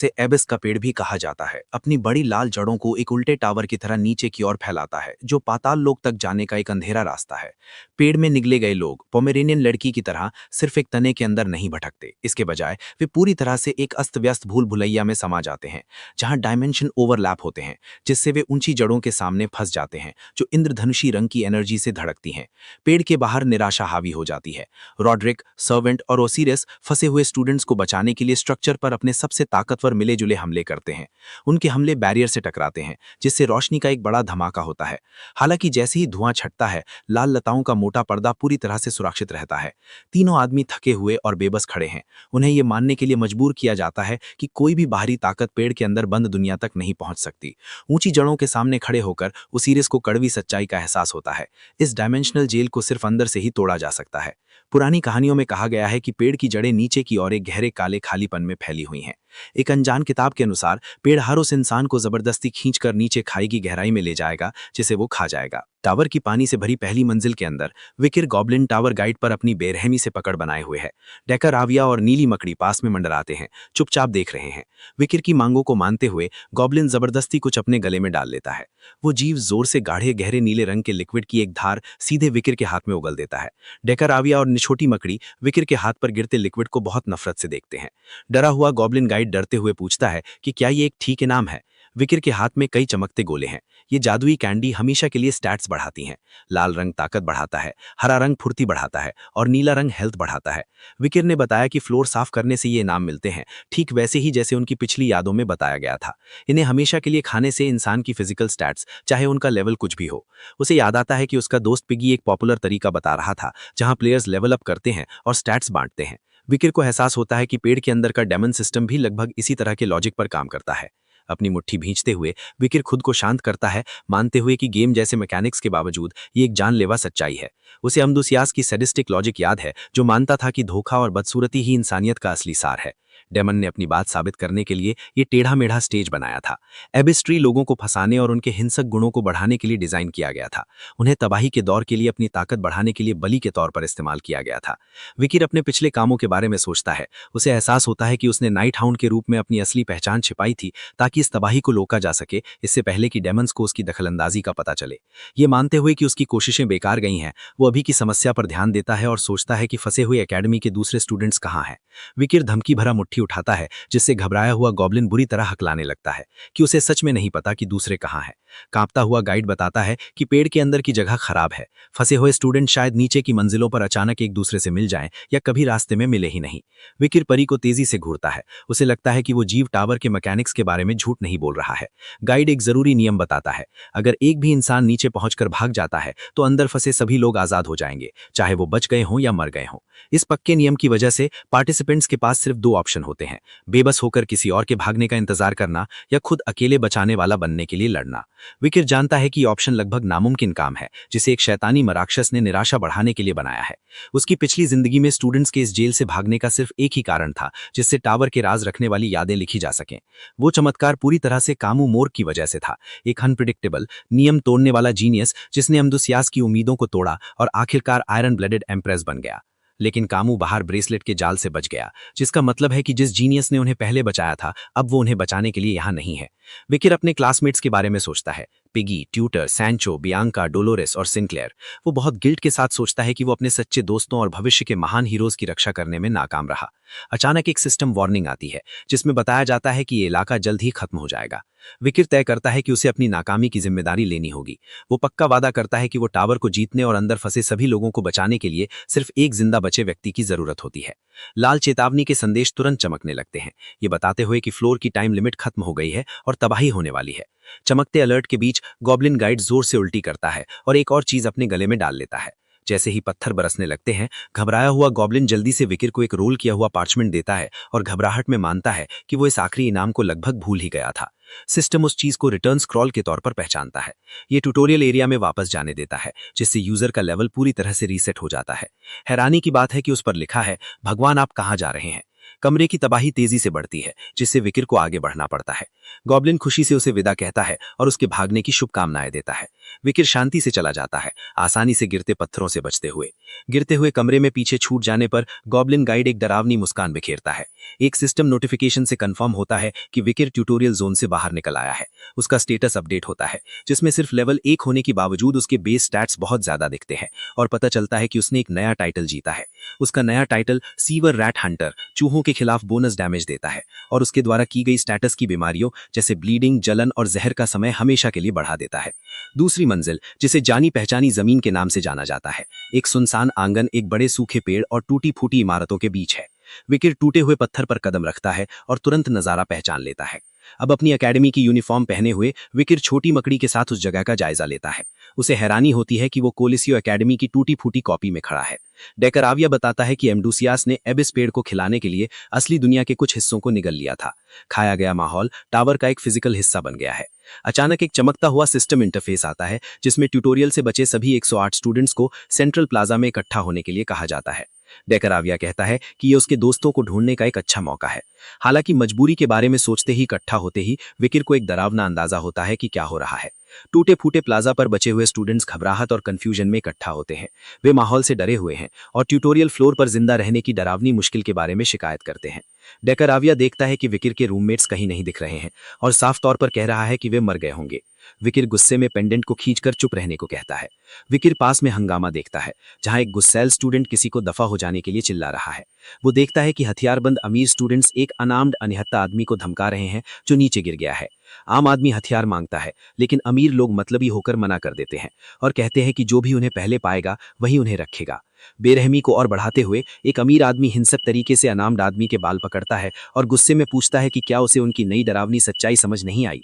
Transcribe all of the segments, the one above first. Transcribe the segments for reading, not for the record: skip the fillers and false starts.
से एबिस का पेड़ भी कहा जाता है, अपनी बड़ी लाल जड़ों को एक उल्टे टावर की तरह नीचे की ओर फैलाता है, जो पाताल लोक तक जाने का एक अंधेरा रास्ता है। पेड़ में निगले गए लोग पोमेरेनियन लड़की की तरह सिर्फ एक तने के अंदर नहीं भटकते, इसके बजाय वे पूरी तरह से एक अस्त व्यस्त भूल भुलैया में समा जाते हैं, जहां डायमेंशन ओवरलैप होते हैं, जिससे वे ऊंची जड़ों के सामने फंस जाते हैं, जो इंद्रधनुषी रंग की एनर्जी से धड़कती हैं। पेड़ के बाहर निराशा हावी हो जाती है। रॉड्रिक, सर्वेंट और ओसिरियस फंसे हुए स्टूडेंट्स को बचाने के लिए स्ट्रक्चर पर अपने सबसे ताकतवर मिले जुले हमले करते हैं। उनके हमले बैरियर से टकराते हैं, जिससे रोशनी का एक बड़ा धमाका होता है। हालांकि जैसे ही धुआं छटता है, लाल लताओं का मोटा पर्दा पूरी तरह से सुरक्षित रहता है। तीनों आदमी थके हुए और बेबस खड़े हैं। उन्हें यह मानने के लिए मजबूर किया जाता है कि कोई भी बाहरी ताकत पेड़ के अंदर बंद दुनिया तक नहीं पहुंच सकती। ऊंची जड़ों के सामने खड़े होकर ओसिरियस को कड़वी सच्चाई का एहसास होता है। इस डायमेंशनल जेल को सिर्फ अंदर से ही तोड़ा जा सकता है। पुरानी कहानियों में कहा गया है कि पेड़ की जड़ें नीचे की ओर एक गहरे काले खालीपन में फैली हुई हैं। एक अनजान किताब के अनुसार पेड़ हर उस इंसान को जबरदस्ती खींचकर नीचे खाई की गहराई में ले जाएगा, जिसे वो खा जाएगा। टावर की पानी से भरी पहली मंजिल के अंदर विकिर गॉब्लिन टावर गाइड पर अपनी बेरहमी से पकड़ बनाए हुए है। डेकर, आविया और नीली मकड़ी पास में मंडराते हैं, चुपचाप देख रहे हैं। विकिर की मांगों को मानते हुए गॉब्लिन जबरदस्ती कुछ अपने गले में डाल लेता है। वो जीव जोर से गाढ़े गहरे नीले रंग के लिक्विड की एक धार सीधे विकिर के हाथ में उगल देता है। डेकर, आविया और छोटी मकड़ी विकिर के हाथ पर गिरते लिक्विड को बहुत नफरत से देखते हैं। डरा हुआ गॉब्लिन गाइड डरते हुए पूछता है कि क्या ये एक ठीक इनाम है। विकिर के हाथ में कई चमकते गोले हैं। ये जादुई कैंडी हमेशा के लिए स्टैट्स बढ़ाती हैं। लाल रंग ताकत बढ़ाता है, हरा रंग फुर्ती बढ़ाता है और नीला रंग हेल्थ बढ़ाता है। विकिर ने बताया कि फ्लोर साफ करने से ये इनाम मिलते हैं, ठीक वैसे ही जैसे उनकी पिछली यादों में बताया गया था। इन्हें हमेशा के लिए खाने से इंसान की फिजिकल स्टैट्स, चाहे उनका लेवल कुछ भी हो। उसे याद आता है कि उसका दोस्त पिगी एक पॉपुलर तरीका बता रहा था, जहां प्लेयर्स लेवल अप करते हैं और स्टैट्स बांटते हैं। विकिर को एहसास होता है कि पेड़ के अंदर का डेमन सिस्टम भी लगभग इसी तरह के लॉजिक पर काम करता है। अपनी मुट्ठी भींचते हुए विकिर खुद को शांत करता है, मानते हुए कि गेम जैसे मैकेनिक्स के बावजूद ये एक जानलेवा सच्चाई है। उसे अमदुसियास की सैडिस्टिक लॉजिक याद है, जो मानता था कि धोखा और बदसूरती ही इंसानियत का असली सार है। डेमन ने अपनी बात साबित करने के लिए ये टेढ़ा मेढ़ा स्टेज बनाया था। एबिस ट्री लोगों को फंसाने और उनके हिंसक गुणों को बढ़ाने के लिए डिजाइन किया गया था। उन्हें तबाही के दौर के लिए अपनी ताकत बढ़ाने के लिए बलि के तौर पर इस्तेमाल किया गया था। विकिर अपने पिछले कामों के बारे में सोचता है। उसे एहसास होता है कि उसने नाइट हाउंड के रूप में अपनी असली पहचान छिपाई थी, ताकि इस तबाही को रोका जा सके, इससे पहले कि डेमन्स को उसकी दखलंदाजी का पता चले। ये मानते हुए कि उसकी कोशिशें बेकार गई हैं, वो अभी की समस्या पर ध्यान देता है और सोचता है कि फंसे हुए एकेडमी के दूसरे स्टूडेंट्स कहाँ हैं। विकिर धमकी भरा मुट्ठी उठाता है, जिससे घबराया हुआ गॉब्लिन बुरी तरह हकलाने लगता है कि उसे सच में नहीं पता कि दूसरे कहाँ हैं। कांपता हुआ गाइड बताता है कि पेड़ के अंदर की जगह खराब है। फंसे हुए स्टूडेंट शायद नीचे की मंजिलों पर अचानक एक दूसरे से मिल जाएं या कभी रास्ते में मिले ही नहीं। विकिर परी को तेजी से घूरता है। उसे लगता है कि वो जीव टावर के मैकेनिक्स के बारे में झूठ नहीं बोल रहा है। गाइड एक जरूरी नियम बताता है, अगर एक भी इंसान नीचे पहुंचकर भाग जाता है तो अंदर फंसे सभी लोग आजाद हो जाएंगे, चाहे वो बच गए हों या मर गए हों। इस पक्के नियम की वजह से पार्टिसिपेंट्स के पास सिर्फ दो ऑप्शन होते हैं, बेबस होकर किसी और के भागने का इंतजार करना या खुद अकेले बचाने वाला बनने के लिए लड़ना। विकिर जानता है कि ऑप्शन लगभग नामुमकिन काम है, जिसे एक शैतानी मराक्षस ने निराशा बढ़ाने के लिए बनाया है। उसकी पिछली जिंदगी में स्टूडेंट्स के इस जेल से भागने का सिर्फ एक ही कारण था, जिससे टावर के राज रखने वाली यादें लिखी जा सकें। वो चमत्कार पूरी तरह से कामू मोर की वजह से था, एक अनप्रिडिक्टेबल, नियम तोड़ने वाला जीनियस जिसने अमदुसियास की उम्मीदों को तोड़ा और आखिरकार आयरन ब्लडेड एम्प्रेस बन गया। लेकिन कामू बाहर ब्रेसलेट के जाल से बच गया, जिसका मतलब है कि जिस जीनियस ने उन्हें पहले बचाया था, अब वो उन्हें बचाने के लिए यहाँ नहीं है। विकिर अपने क्लासमेट्स के बारे में सोचता है, piggy, tutor, Sancho, Bianca, Dolores और सिंक्लेयर। वो बहुत गिल्ट के साथ सोचता है कि वो अपने सच्चे दोस्तों और भविष्य के महान हीरोज की रक्षा करने में नाकाम रहा। अचानक एक सिस्टम वार्निंग आती है, जिसमें बताया जाता है कि ये इलाका जल्द ही खत्म हो जाएगा। विकिर तय करता है कि उसे अपनी नाकामी की जिम्मेदारी लेनी होगी। वो पक्का वादा करता है कि वो टावर को जीतने और अंदर फंसे सभी लोगों को बचाने के लिए सिर्फ एक जिंदा बचे व्यक्ति की जरूरत होती है। लाल चेतावनी के संदेश तुरंत चमकने लगते हैं, ये बताते हुए कि फ्लोर की टाइम लिमिट खत्म हो गई है और तबाही होने वाली है। चमकते अलर्ट के बीच गॉब्लिन गाइड जोर से उल्टी करता है और एक और चीज अपने गले में डाल लेता है। जैसे ही पत्थर बरसने लगते हैं, घबराया हुआ गॉब्लिन जल्दी से विकिर को एक रोल किया हुआ पार्चमेंट देता है और घबराहट में मानता है कि वो इस आखिरी इनाम को लगभग भूल ही गया था। सिस्टम उस चीज को रिटर्न स्क्रॉल के तौर पर पहचानता है। ये ट्यूटोरियल एरिया में वापस जाने देता है, जिससे यूजर का लेवल पूरी तरह से रीसेट हो जाता है। हैरानी की बात है कि उस पर लिखा है, भगवान आप कहां जा रहे हैं। कमरे की तबाही तेजी से बढ़ती है, जिससे विकिर को आगे बढ़ना पड़ता है। गॉब्लिन खुशी से उसे विदा कहता है और उसके भागने की शुभकामनाएं देता है। विकिर शांति से चला जाता है, आसानी से गिरते पत्थरों से बचते हुए। गिरते हुए कमरे में पीछे छूट जाने पर गॉब्लिन गाइड एक डरावनी मुस्कान बिखेरता है। एक सिस्टम नोटिफिकेशन से कंफर्म होता है कि विकिर ट्यूटोरियल जोन से बाहर निकल आया है। उसका स्टेटस अपडेट होता है, जिसमें सिर्फ लेवल 1 होने के बावजूद उसके बेस स्टैट्स बहुत ज्यादा दिखते हैं और पता चलता है कि उसने एक नया टाइटल जीता है। उसका नया टाइटल सीवर रैट हंटर, चूहों के खिलाफ बोनस डैमेज देता है और उसके द्वारा की गई स्टेटस की बीमारियों जैसे ब्लीडिंग, जलन और जहर का समय हमेशा के लिए बढ़ा देता है। दूसरी मंजिल, जिसे जानी पहचानी जमीन के नाम से जाना जाता है, एक सुनसान आंगन, एक बड़े सूखे पेड़ और टूटी फूटी इमारतों के बीच है। विकिर टूटे हुए पत्थर पर कदम रखता है और तुरंत नजारा पहचान लेता है। अब अपनी एकेडमी की यूनिफॉर्म पहने हुए विकिर छोटी मकड़ी के साथ उस जगह का जायजा लेता है। उसे हैरानी होती है कि वो कोलिसियो एकेडमी की टूटी फूटी कॉपी में खड़ा है। डेकराविया बताता है कि एम्डूसियास ने एबिस पेड़ को खिलाने के लिए असली दुनिया के कुछ हिस्सों को निगल लिया था। खाया गया माहौल टावर का एक फिजिकल हिस्सा बन गया है। अचानक एक चमकता हुआ सिस्टम इंटरफेस आता है, जिसमें ट्यूटोरियल से बचे सभी 108 स्टूडेंट्स को सेंट्रल प्लाजा में इकट्ठा होने के लिए कहा जाता है। डेकराविया कहता है कि ये उसके दोस्तों को ढूंढने का एक अच्छा मौका है। हालांकि मजबूरी के बारे में सोचते ही इकट्ठा होते ही विकिर को एक डरावना अंदाजा होता है कि क्या हो रहा है। टूटे फूटे प्लाजा पर बचे हुए स्टूडेंट्स घबराहट और कंफ्यूजन में इकट्ठा होते हैं। वे माहौल से डरे हुए हैं और ट्यूटोरियल फ्लोर पर जिंदा रहने की डरावनी मुश्किल के बारे में शिकायत करते हैं। डेकराविया देखता है कि विकिर के रूममेट्स कहीं नहीं दिख रहे हैं और साफ तौर पर कह रहा है कि वे मर गए होंगे। विकिर गुस्से में पेंडेंट को खींचकर चुप रहने को कहता है। विकिर पास में हंगामा देखता है, जहां एक गुस्सैल स्टूडेंट किसी को दफा हो जाने के लिए चिल्ला रहा है। वो देखता है कि हथियारबंद अमीर स्टूडेंट्स एक अनार्म्ड अनिहत्ता आदमी को धमका रहे हैं जो नीचे गिर गया है। आम आदमी हथियार मांगता है, लेकिन अमीर लोग मतलबी होकर मना कर देते हैं और कहते हैं कि जो भी उन्हें पहले पाएगा वही उन्हें रखेगा। बेरहमी को और बढ़ाते हुए एक अमीर आदमी हिंसक तरीके से अनार्म्ड आदमी के बाल पकड़ता है और गुस्से में पूछता है कि क्या उसे उनकी नई डरावनी सच्चाई समझ नहीं आई।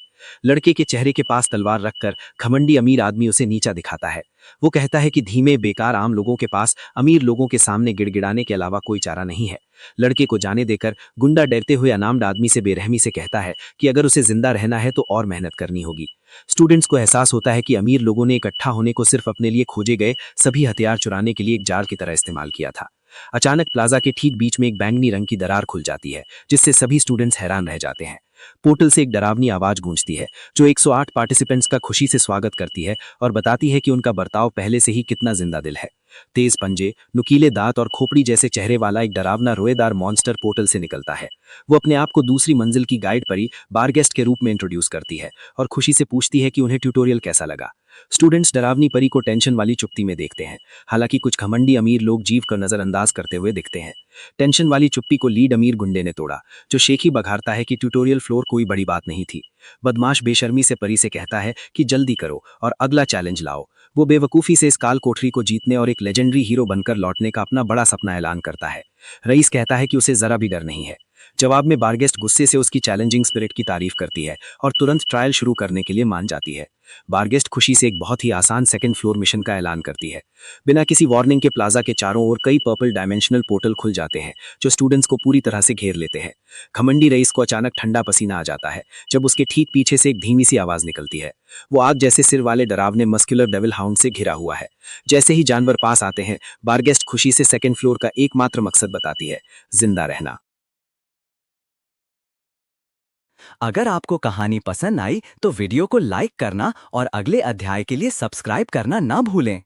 लड़के के चेहरे के पास तलवार रखकर घमंडी अमीर आदमी उसे नीचा दिखाता है। वो कहता है कि धीमे बेकार आम लोगों के पास अमीर लोगों के सामने गिड़गिड़ाने के अलावा कोई चारा नहीं है। लड़के को जाने देकर गुंडा डरते हुए अनार्म्ड आदमी से बेरहमी से कहता है कि अगर उसे जिंदा रहना है तो और मेहनत करनी होगी। स्टूडेंट्स को एहसास होता है कि अमीर लोगों ने इकट्ठा होने को सिर्फ अपने लिए खोजे गए सभी हथियार चुराने के लिए एक जाल की तरह इस्तेमाल किया था। अचानक प्लाजा के ठीक बीच में एक बैंगनी रंग की दरार खुल जाती है, जिससे सभी स्टूडेंट्स हैरान रह जाते हैं। पोर्टल से एक डरावनी आवाज गूंजती है, जो 108 पार्टिसिपेंट्स का खुशी से स्वागत करती है और बताती है कि उनका बर्ताव पहले से ही कितना जिंदा दिल है। तेज पंजे, नुकीले दांत और खोपड़ी जैसे चेहरे वाला एक डरावना रोएदार मॉन्स्टर पोर्टल से निकलता है। वो अपने आप को दूसरी मंजिल की गाइड परी बारगेस्ट के रूप में इंट्रोड्यूस करती है और खुशी से पूछती है कि उन्हें ट्यूटोरियल कैसा लगा। स्टूडेंट्स डरावनी परी को टेंशन वाली चुप्पी में देखते हैं, हालांकि कुछ घमंडी अमीर लोग जीव कर नजरअंदाज करते हुए दिखते हैं। टेंशन वाली चुप्पी को लीड अमीर गुंडे ने तोड़ा, जो शेखी बघारता है कि ट्यूटोरियल फ्लोर कोई बड़ी बात नहीं थी। बदमाश बेशर्मी से परी से कहता है कि जल्दी करो और अगला चैलेंज लाओ। वो बेवकूफ़ी से इस काल कोठरी को जीतने और एक लेजेंडरी हीरो बनकर लौटने का अपना बड़ा सपना ऐलान करता है। रईस कहता है कि उसे जरा भी डर नहीं है। जवाब में बारगेस्ट गुस्से से उसकी चैलेंजिंग स्पिरिट की तारीफ करती है और तुरंत ट्रायल शुरू करने के लिए मान जाती है। बारगेस्ट खुशी से एक बहुत ही आसान सेकंड फ्लोर मिशन का ऐलान करती है। बिना किसी वार्निंग के प्लाजा के चारों ओर कई पर्पल डायमेंशनल पोर्टल खुल जाते हैं, जो स्टूडेंट्स को पूरी तरह से घेर लेते हैं। घमंडी रईस को अचानक ठंडा पसीना आ जाता है जब उसके ठीक पीछे से एक धीमी सी आवाज निकलती है। वो आग जैसे सिर वाले डरावने मस्कुलर डेविल हाउंड से घिरा हुआ है। जैसे ही जानवर पास आते हैं, बारगेस्ट खुशी से सेकंड फ्लोर का एकमात्र मकसद बताती है, जिंदा रहना। अगर आपको कहानी पसंद आई तो वीडियो को लाइक करना और अगले अध्याय के लिए सब्सक्राइब करना ना भूलें।